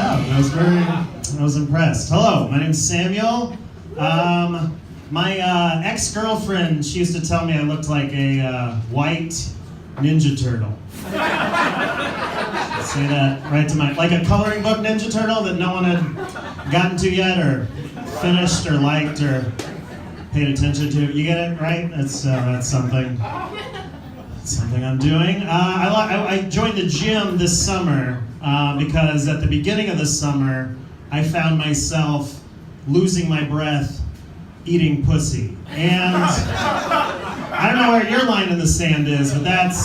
loud. I was impressed. Hello, my name's Samuel. My ex-girlfriend, she used to tell me I looked like a white Ninja Turtle. Say that right to like a coloring book Ninja Turtle that no one had gotten to yet, or finished, or liked, or paid attention to. You get it, right? That's something. Something I'm doing. I joined the gym this summer because at the beginning of the summer, I found myself losing my breath eating pussy. And I don't know where your line in the sand is, but that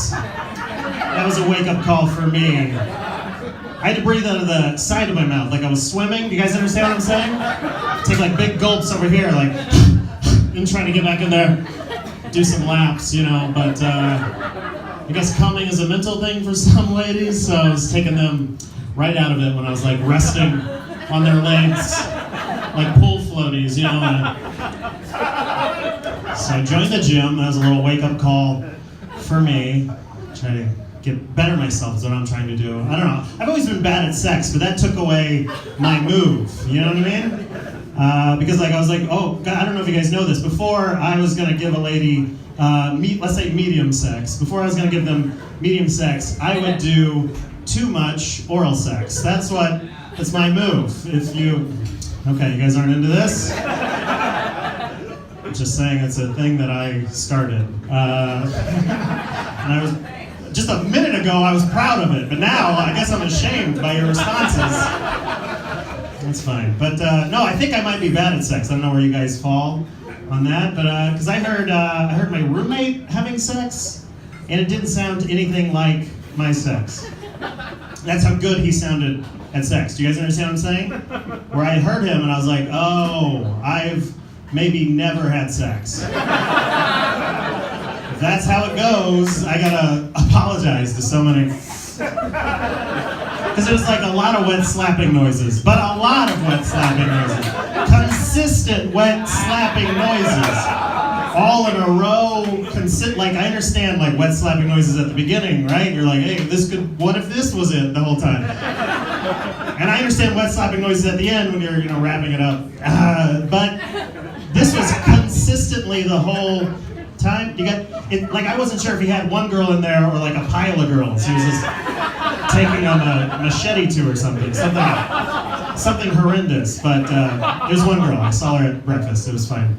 was a wake-up call for me. I had to breathe out of the side of my mouth like I was swimming. Do you guys understand what I'm saying? Take like big gulps over here, like, and trying to get back in there. Do some laps, but I guess coming is a mental thing for some ladies, so I was taking them right out of it when I was like resting on their legs, like pool floaties, So I joined the gym. That was a little wake-up call for me. Try to better myself is what I'm trying to do. I don't know. I've always been bad at sex, but that took away my move. You know what I mean? Because I was like, oh, God, I don't know if you guys know this. Before I was going to give a lady, let's say medium sex. Before I was going to give them medium sex, I would do too much oral sex. That's my move. Okay, you guys aren't into this? I'm just saying it's a thing that I started. And I was, just a minute ago, I was proud of it, but now I guess I'm ashamed by your responses. That's fine. But no, I think I might be bad at sex. I don't know where you guys fall on that, but because I heard my roommate having sex, and it didn't sound anything like my sex. That's how good he sounded at sex. Do you guys understand what I'm saying? Where I heard him and I was like, oh, I've maybe never had sex. If that's how it goes, I gotta apologize to so many. Because it was like a lot of wet slapping noises, but a lot of wet slapping noises. Consistent wet slapping noises. All in a row, like I understand like wet slapping noises at the beginning, right? You're like, hey, what if this was it the whole time? And I understand wet slapping noises at the end when you're, wrapping it up. But this was consistently the whole time. You got it, like I wasn't sure if he had one girl in there or like a pile of girls. He was just taking them a machete to or something horrendous. But there's one girl. I saw her at breakfast. It was fine.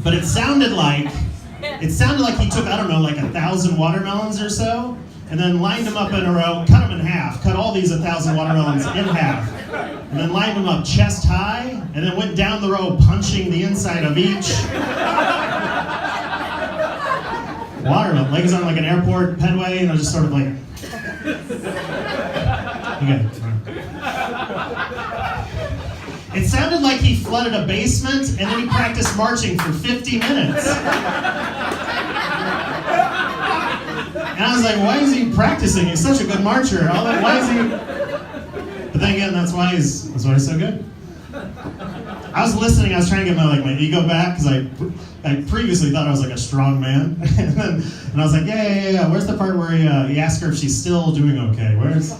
But it sounded like he took, I don't know, like 1,000 watermelons or so, and then lined them up in a row, cut them in half, cut all these 1,000 watermelons in half, and then lined them up chest high, and then went down the row punching the inside of each watermelon. Like it was on like an airport pedway, and I was just sort of like, okay. It sounded like he flooded a basement and then he practiced marching for 50 minutes. And I was like, why is he practicing? He's such a good marcher. Why is he? But then again, that's why he's so good. I was listening, I was trying to get my ego back because I previously thought I was like a strong man. and I was like, yeah. Where's the part where he asked her if she's still doing okay? Where's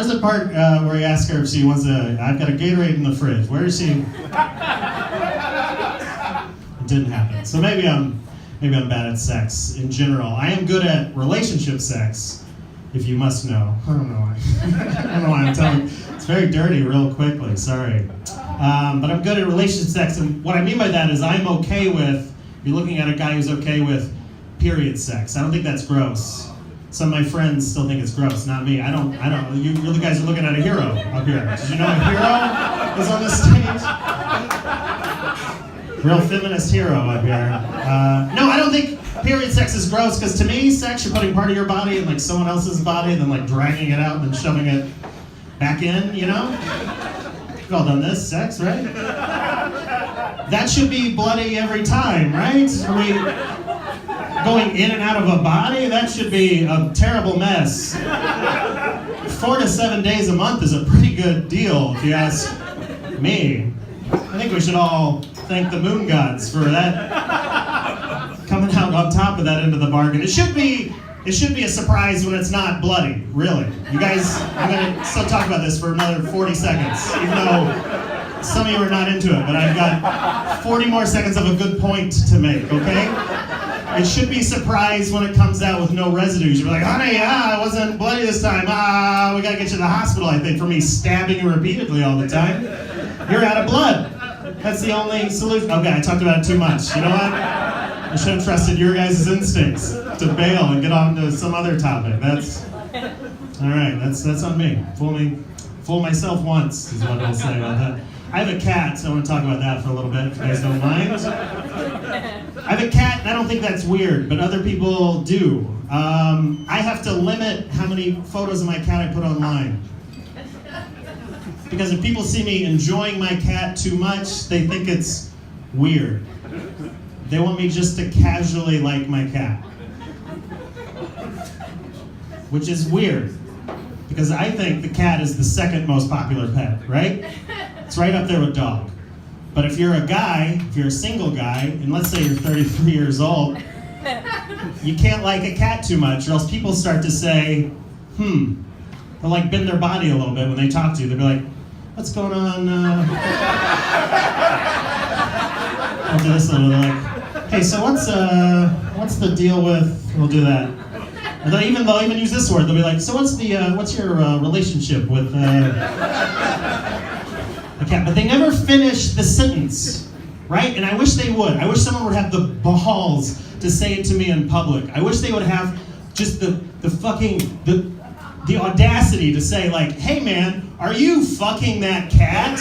the part where he asked her if she wants I've got a Gatorade in the fridge. Where is she? It didn't happen. So maybe I'm bad at sex in general. I am good at relationship sex, if you must know. I don't know why. I don't know why I'm telling. It's very dirty real quickly, sorry. But I'm good at relationship sex, and what I mean by that is I'm okay with, you're looking at a guy who's okay with period sex. I don't think that's gross. Some of my friends still think it's gross, not me. I don't. You the guys are looking at a hero up here. Did you know a hero is on the stage? Real feminist hero up here. No, I don't think period sex is gross, because to me, sex, you're putting part of your body in like someone else's body and then like dragging it out and then shoving it back in, You've all done this, sex, right? That should be bloody every time, right? Are we going in and out of a body? That should be a terrible mess. 4 to 7 days a month is a pretty good deal, if you ask me. I think we should all thank the moon gods for that, coming out on top of that end of the bargain. It should be It should be a surprise when it's not bloody, really. You guys, I'm gonna still talk about this for another 40 seconds, even though some of you are not into it, but I've got 40 more seconds of a good point to make, okay? It should be a surprise when it comes out with no residues. You're like, honey, it wasn't bloody this time. We gotta get you to the hospital, I think, for me stabbing you repeatedly all the time. You're out of blood. That's the only solution. Okay, I talked about it too much. You know what? I should have trusted your guys' instincts to bail and get on to some other topic. That's all right. That's on me. Fool myself once is what I'll say about that. I have a cat, so I want to talk about that for a little bit, if you guys don't mind. I have a cat, and I don't think that's weird, but other people do. I have to limit how many photos of my cat I put online. Because if people see me enjoying my cat too much, they think it's weird. They want me just to casually like my cat. Which is weird. Because I think the cat is the second most popular pet, right? It's right up there with dog. But if you're a guy, if you're a single guy, and let's say you're 33 years old, you can't like a cat too much, or else people start to say, they'll like bend their body a little bit when they talk to you. They'll be like, what's going on? I'll do this a little, like, hey, so what's the deal with, we'll do that. And they'll even use this word, they'll be like, so what's your relationship with a cat? But they never finish the sentence, right? And I wish they would. I wish someone would have the balls to say it to me in public. I wish they would have just the audacity to say, like, hey man, are you fucking that cat?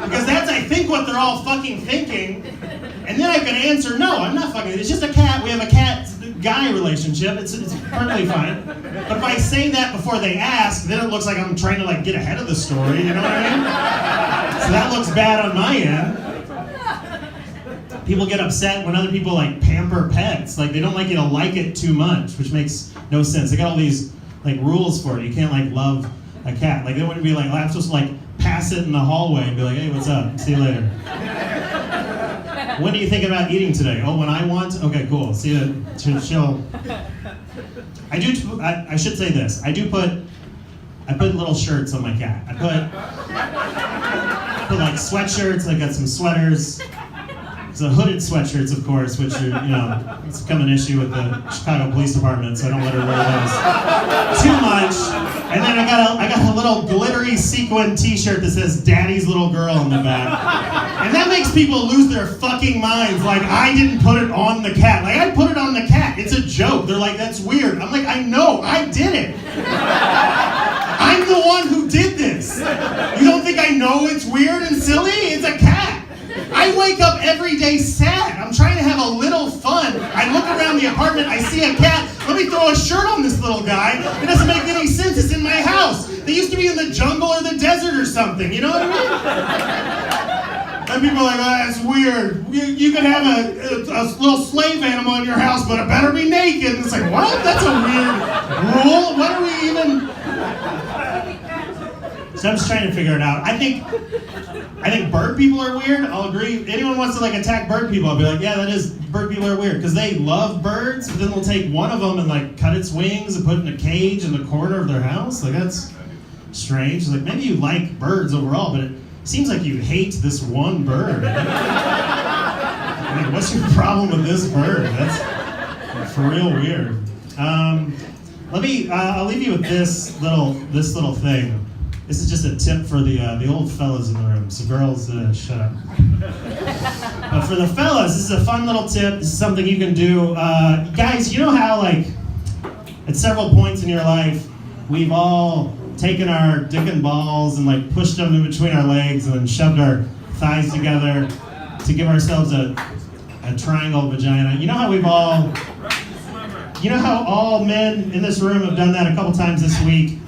Because that's, I think, what they're all fucking thinking. And then I could answer, no, I'm not fucking, it's just a cat. We have a cat-guy relationship. It's perfectly fine. But if I say that before they ask, then it looks like I'm trying to, like, get ahead of the story, you know what I mean? So that looks bad on my end. People get upset when other people, like, pamper pets. Like, they don't like you to like it too much, which makes no sense. They got all these, like, rules for it. You can't, like, love a cat. Like, they wouldn't be like, I'm supposed to, like, pass it in the hallway and be like, hey, what's up? See you later. When are you thinking about eating today? Oh, when I want? Okay, cool. See you. Chill. I should say this. I put little shirts on my cat. I put like sweatshirts. I got some sweaters. So hooded sweatshirts, of course, which are, it's become an issue with the Chicago Police Department, so I don't let her wear those too much. And then I got a little glittery sequin t-shirt that says Daddy's Little Girl on the back. And that makes people lose their fucking minds, like, I didn't put it on the cat. Like, I put it on the cat. It's a joke. They're like, that's weird. I'm like, I know, I did it. I'm the one who did this. You don't think I know it's weird and silly? It's a cat. I wake up every day sad. I'm trying to have a little fun. I look around the apartment, I see a cat. Let me throw a shirt on this little guy. It doesn't make any sense. It's in my house. They used to be in the jungle or the desert or something. You know what I mean? And people are like, oh, that's weird. You can have a little slave animal in your house, but it better be naked. And it's like, what? That's a weird rule. What are we even... So I'm just trying to figure it out. I think bird people are weird. I'll agree. Anyone wants to, like, attack bird people, I'll be like, yeah, bird people are weird. Because they love birds, but then they'll take one of them and, like, cut its wings and put it in a cage in the corner of their house. Like, that's strange. Like, maybe you like birds overall, but it seems like you hate this one bird. I mean, what's your problem with this bird? That's for real weird. I'll leave you with this little thing. This is just a tip for the old fellas in the room. So girls, shut up. But for the fellas, this is a fun little tip. This is something you can do. Guys, you know how, like, at several points in your life, we've all taken our dick and balls and, like, pushed them in between our legs and then shoved our thighs together to give ourselves a triangle vagina. You know how all men in this room have done that a couple times this week?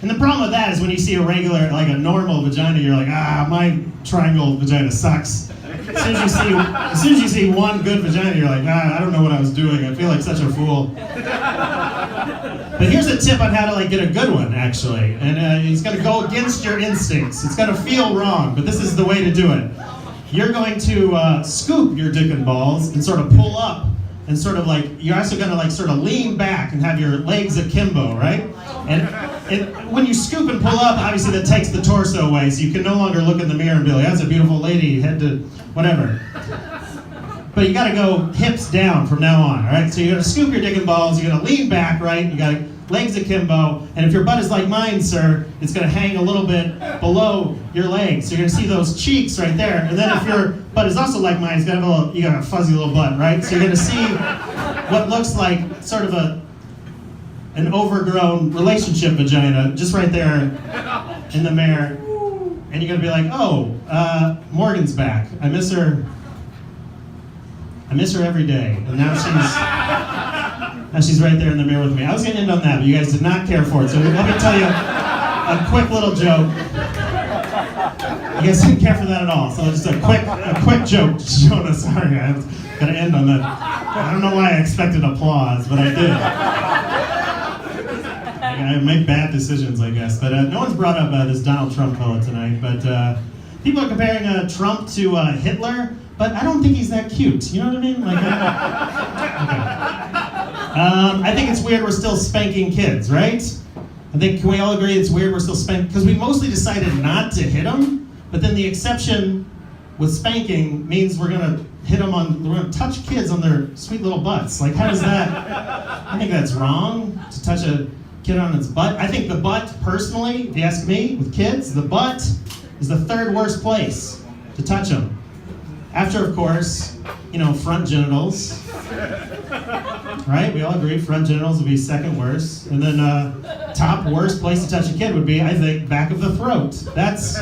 And the problem with that is when you see a regular, like a normal vagina, you're like, my triangle vagina sucks. As soon as you see one good vagina, you're like, I don't know what I was doing. I feel like such a fool. But here's a tip on how to, like, get a good one, actually. And it's going to go against your instincts. It's going to feel wrong, but this is the way to do it. You're going to scoop your dick and balls and sort of pull up and sort of like, you're also gonna like sort of lean back and have your legs akimbo, right? And when you scoop and pull up, obviously that takes the torso away, so you can no longer look in the mirror and be like, that's a beautiful lady, head to whatever. But you gotta go hips down from now on, all right? So you're gonna scoop your dick and balls, you're gonna lean back, right? You got legs akimbo, and if your butt is like mine, sir, it's gonna hang a little bit below your legs. So you're gonna see those cheeks right there. And then if your butt is also like mine, you got a fuzzy little butt, right? So you're gonna see what looks like sort of an overgrown relationship vagina just right there in the mirror. And you're gonna be like, oh, Morgan's back. I miss her every day. And now she's right there in the mirror with me. I was gonna end on that, but you guys did not care for it. So let me tell you a quick little joke. You guys didn't care for that at all. So just a quick joke, Jonah. Sorry, I was gonna end on that. I don't know why I expected applause, but I did. I make bad decisions, I guess. But no one's brought up this Donald Trump fellow tonight. But people are comparing Trump to Hitler, but I don't think he's that cute. You know what I mean? Like, I think it's weird we're still spanking kids, right? I think, can we all agree it's weird we're still spanking? Because we mostly decided not to hit them, but then the exception with spanking means we're gonna we're gonna touch kids on their sweet little butts. Like, how does that, I think that's wrong, to touch a kid on its butt. I think the butt, personally, if you ask me, with kids, the butt is the third worst place to touch them. After, of course, front genitals. Right? We all agree front genitals would be second worst. And then top worst place to touch a kid would be, I think, back of the throat. That's